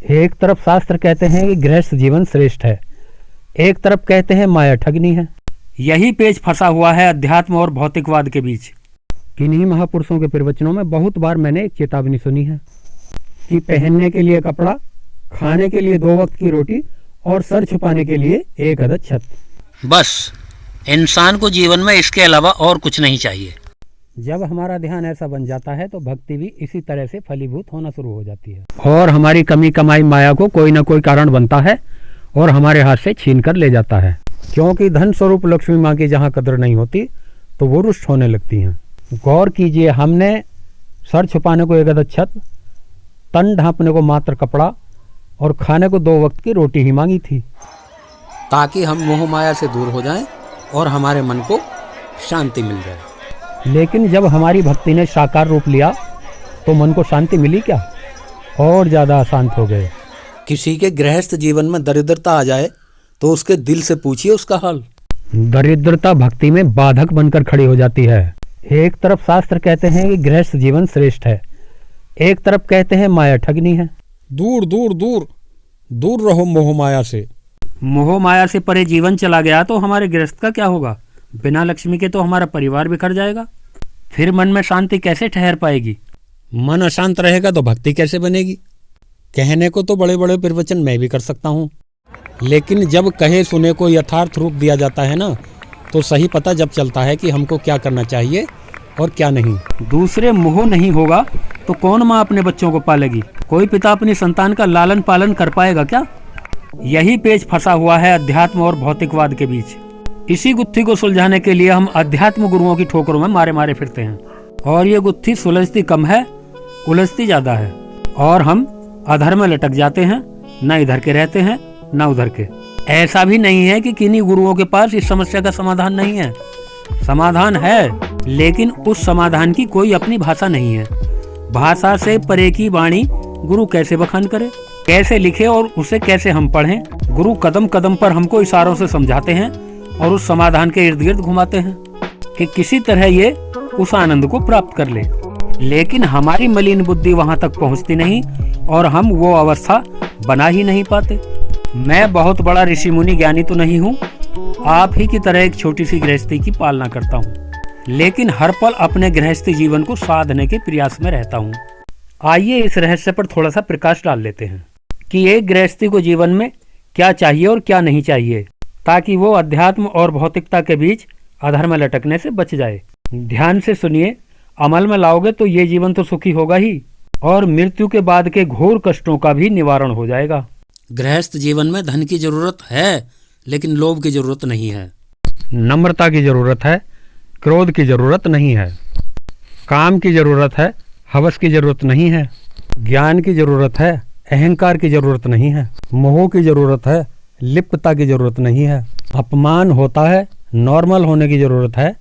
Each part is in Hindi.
एक तरफ शास्त्र कहते हैं कि गृहस्थ जीवन श्रेष्ठ है, एक तरफ कहते हैं माया ठगनी है। यही पेच फंसा हुआ है अध्यात्म और भौतिकवाद के बीच। किन्हीं महापुरुषों के प्रवचनों में बहुत बार मैंने एक चेतावनी सुनी है कि पहनने के लिए कपड़ा, खाने के लिए 2 वक्त की रोटी और सर छुपाने के लिए एक अदद छत। बस इंसान को जीवन में इसके अलावा और कुछ नहीं चाहिए। जब हमारा ध्यान ऐसा बन जाता है तो भक्ति भी इसी तरह से फलीभूत होना शुरू हो जाती है और हमारी कमी कमाई माया को कोई न कोई कारण बनता है और हमारे हाथ से छीन कर ले जाता है। क्योंकि धन स्वरूप लक्ष्मी माँ की जहाँ कदर नहीं होती तो वो रुष्ट होने लगती हैं। गौर कीजिए, हमने सर छुपाने को एक अदद छत, तन ढांपने को मात्र कपड़ा और खाने को 2 वक्त की रोटी ही मांगी थी, ताकि हम मोह माया से दूर हो जाएं और हमारे मन को शांति मिल जाए। लेकिन जब हमारी भक्ति ने साकार रूप लिया तो मन को शांति मिली क्या, और ज्यादा अशांत हो गए। किसी के गृहस्थ जीवन में दरिद्रता आ जाए तो उसके दिल से पूछिए उसका हाल। दरिद्रता भक्ति में बाधक बनकर खड़ी हो जाती है। एक तरफ शास्त्र कहते हैं कि गृहस्थ जीवन श्रेष्ठ है, एक तरफ कहते हैं माया ठगनी है। दूर दूर दूर दूर रहो मोह माया से। मोह माया से परे जीवन चला गया तो हमारे गृहस्थ का क्या होगा? बिना लक्ष्मी के तो हमारा परिवार बिखर जाएगा। फिर मन में शांति कैसे ठहर पाएगी? मन अशांत रहेगा तो भक्ति कैसे बनेगी? कहने को तो बड़े बड़े प्रवचन मैं भी कर सकता हूँ, लेकिन जब कहे सुने को यथार्थ रूप दिया जाता है ना, तो सही पता जब चलता है कि हमको क्या करना चाहिए और क्या नहीं। दूसरे मोह नहीं होगा तो कौन माँ अपने बच्चों को पालेगी? कोई पिता अपनी संतान का लालन पालन कर पाएगा क्या? यही पेच फंसा हुआ है अध्यात्म और भौतिकवाद के बीच। इसी गुत्थी को सुलझाने के लिए हम अध्यात्म गुरुओं की ठोकरों में मारे मारे फिरते हैं, और ये गुत्थी सुलझती कम है, उलझती ज्यादा है, और हम अधर में लटक जाते हैं, न इधर के रहते हैं न उधर के। ऐसा भी नहीं है कि किन्हीं गुरुओं के पास इस समस्या का समाधान नहीं है। समाधान है, लेकिन उस समाधान की कोई अपनी भाषा नहीं है। भाषा से परे की वाणी गुरु कैसे बखान करे, कैसे लिखे और उसे कैसे हम पढ़ें? गुरु कदम कदम पर हमको इशारों से समझाते हैं और उस समाधान के इर्द गिर्द घुमाते हैं कि किसी तरह ये उस आनंद को प्राप्त कर ले। लेकिन हमारी मलिन बुद्धि वहां तक पहुंचती नहीं और हम वो अवस्था बना ही नहीं पाते। मैं बहुत बड़ा ऋषि मुनि ज्ञानी तो नहीं हूँ, आप ही की तरह एक छोटी सी गृहस्थी की पालना करता हूँ, लेकिन हर पल अपने गृहस्थी जीवन को साधने के प्रयास में रहता हूँ। आइए इस रहस्य पर थोड़ा सा प्रकाश डाल लेते हैं कि एक गृहस्थी को जीवन में क्या चाहिए और क्या नहीं चाहिए, ताकि वो अध्यात्म और भौतिकता के बीच अधर में लटकने से बच जाए। ध्यान से सुनिए, अमल में लाओगे तो ये जीवन तो सुखी होगा ही, और मृत्यु के बाद के घोर कष्टों का भी निवारण हो जाएगा। गृहस्थ जीवन में धन की जरूरत है, लेकिन लोभ की जरूरत नहीं है। नम्रता की जरूरत है, क्रोध की जरूरत नहीं है। काम की जरूरत है, हवस की जरूरत नहीं है। ज्ञान की जरूरत है, अहंकार की जरूरत नहीं है। मोह की जरूरत है, लिप्तता की जरूरत नहीं है। अपमान होता है, नॉर्मल होने की जरूरत है,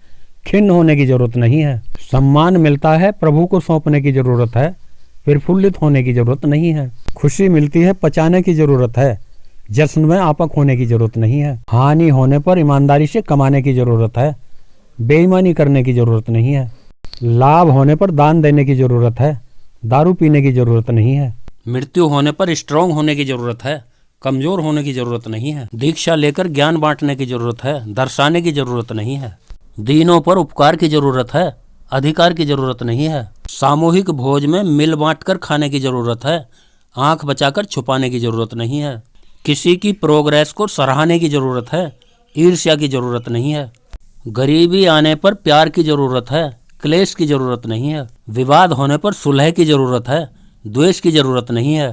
खिन्न होने की जरूरत नहीं है। सम्मान मिलता है, प्रभु को सौंपने की जरूरत है, प्रफुल्लित होने की जरूरत नहीं है। खुशी मिलती है, पचाने की जरूरत है, जश्न में आपक होने की जरूरत नहीं है। हानि होने पर ईमानदारी से कमाने की जरूरत है, बेईमानी करने की जरूरत नहीं है। लाभ होने पर दान देने की जरूरत है, दारू पीने की जरूरत नहीं है। मृत्यु होने पर स्ट्रांग होने की जरूरत है, कमजोर होने की जरूरत नहीं है। दीक्षा लेकर ज्ञान बांटने की जरूरत है, दर्शाने की जरूरत नहीं है। दीनों पर उपकार की जरूरत है, अधिकार की जरूरत नहीं है। सामूहिक भोज में मिल बांट कर खाने की जरूरत है, आंख बचाकर छुपाने की जरूरत नहीं है। किसी की प्रोग्रेस को सराहने की जरूरत है, ईर्ष्या की जरूरत नहीं है। गरीबी आने पर प्यार की जरूरत है, क्लेश की जरूरत नहीं है। विवाद होने पर सुलह की जरूरत है, द्वेष की जरूरत नहीं है।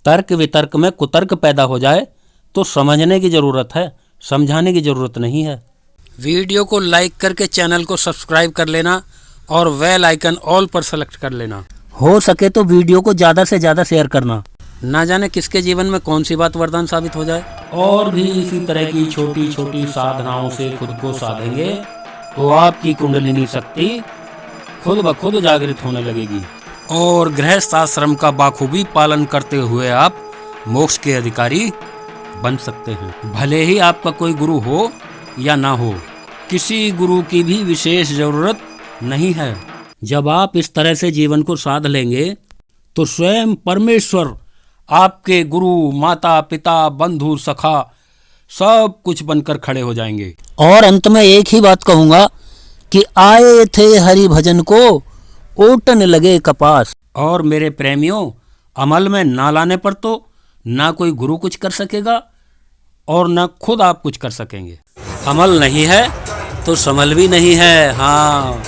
तर्क वितर्क में कुतर्क पैदा हो जाए तो समझने की जरूरत है, समझाने की जरूरत नहीं है। वीडियो को लाइक करके चैनल को सब्सक्राइब कर लेना और बेल आइकन ऑल पर सेलेक्ट कर लेना। हो सके तो वीडियो को ज़्यादा से ज़्यादा शेयर करना, ना जाने किसके जीवन में कौन सी बात वरदान साबित हो जाए। और भी इसी तरह की छोटी छोटी साधनाओं से खुद को साधेंगे तो आपकी कुंडलिनी शक्ति खुद ब खुद जागृत होने लगेगी और गृहस्थ आश्रम का बाखूबी पालन करते हुए आप मोक्ष के अधिकारी बन सकते हैं। भले ही आपका कोई गुरु हो या ना हो, किसी गुरु की भी विशेष जरूरत नहीं है। जब आप इस तरह से जीवन को साध लेंगे तो स्वयं परमेश्वर आपके गुरु, माता, पिता, बंधु, सखा सब कुछ बनकर खड़े हो जाएंगे। और अंत में एक ही बात कहूंगा कि आए थे हरि भजन को, ओटन लगे कपास। और मेरे प्रेमियों, अमल में ना लाने पर तो ना कोई गुरु कुछ कर सकेगा और ना खुद आप कुछ कर सकेंगे। अमल नहीं है तो समल भी नहीं है। हाँ,